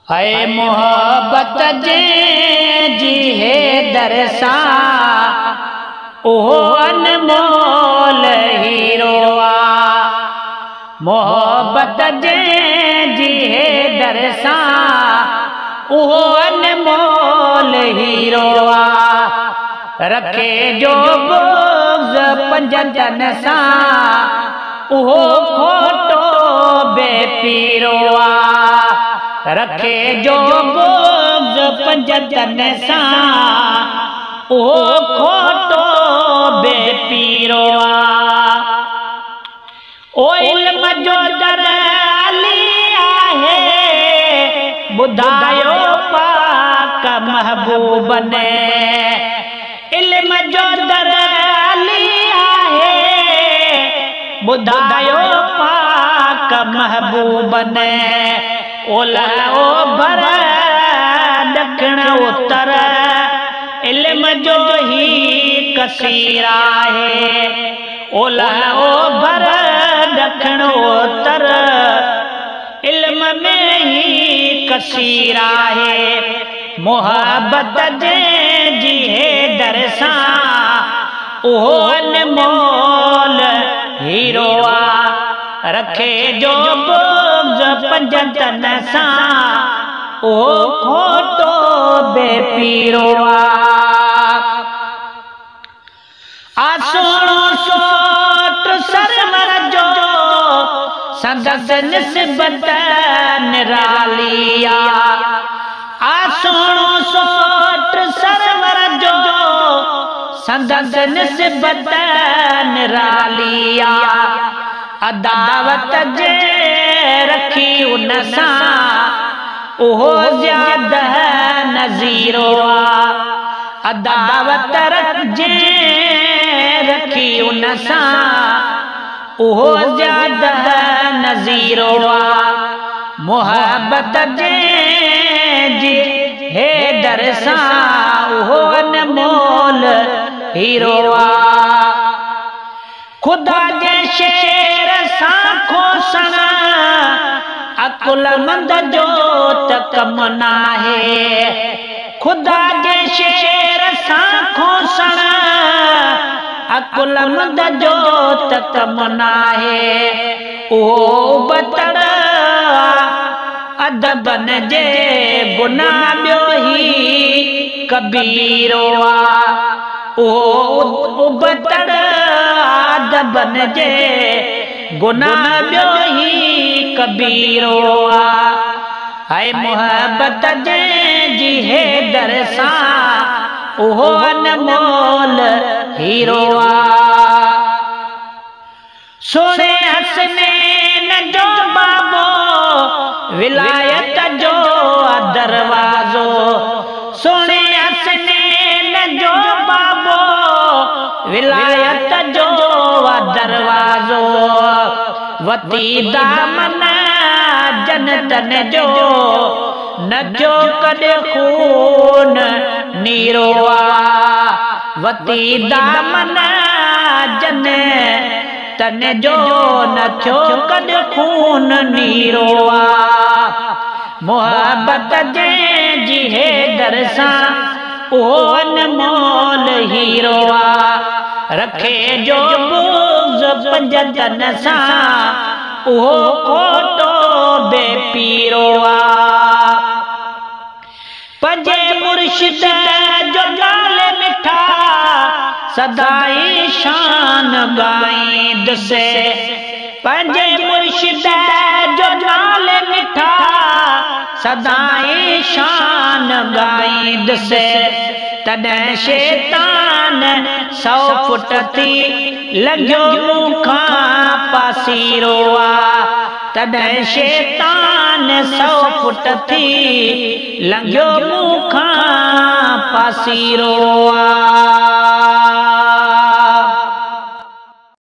है मोहब्बत जी है दरसा ओहो अनमोल हीरोआ। मोहब्बत जी है दरसा ओहो अनमोल हीरोआ। रखे जो बुग़्ज़ पंजतन सा ओहो खोटो बेपीरोआ। रखे जो बुग़्ज़ पंजतन सा ओहो खोटो बेपीरोआ। ओ इल्म जो दराली आहे ॿुधायो पाक महबूब ने। इल्म जो दराली आहे ॿुधायो पाक महबूब ने। ओलह ओभर ॾखण उत्तर इल्म जो ही कसीर आहे। ओलह ओभर ॾखण उत्तर इल्म में ही कसीर आहे। मोहब्बत जी है दरसा ओहो अनमोल हीरोआ। रखे जो बुग़्ज़ पंजतन सा ओहो खोटो बेपीरोआ। आ सोणो सोट सरवर जो संदस निस्बत निरालिया। आ सोणो सोट सरवर जो संदस निस्बत निरालिया। अदावत जे रखी उन सा ओहो ज़्यादा नज़ीरोआ। अदावत जे रखी उन सा ओहो ज़्यादा नज़ीरोआ। मोहब्बत जी है दरसा ओहो अनमोल हीरोआ। खुदा जे शेर सां खोसण अकुलमंद जो त कम नाहे। खुदा जे शेर सां खोसण अकुलमंद जो त कम नाहे। ओ बतड़ अदबन जे गुनाह ॿियो ही कबीरोआ। ओ बतड़ अदबन जे गुनाह ॿियो ही कबीरोआ। है मोहब्बत जी है दरसा ओहो अनमोल हीरोआ। सोने हसनैन जो बाबो विलायत जो दरवाज़ो। सोने हसनैन जो बाबो विलायत जो दरवाज़ो। वती दामन जनतन जो नचो कॾे खून नीरोआ। वती दामन जनतन जो नचो कॾे खून नीरोआ। मोहब्बत जी है दरसा ओहो अनमोल हीरोआ। रखे जो बुग़्ज़ पंजतन सा ओहो खोटो बेपीरोआ। पंजे मुर्शिद जो नाले मिठा सदाई शान गाईंद से। पंजे मुर्शिद जो नाले मिठा सदाई शान गाईंद से। तॾहिं शैतान 100 फुट थी लॻियो मूंखां पासीरोआ। तॾहिं शैतान 100 फुट थी लॻियो मूंखां पासीरोआ।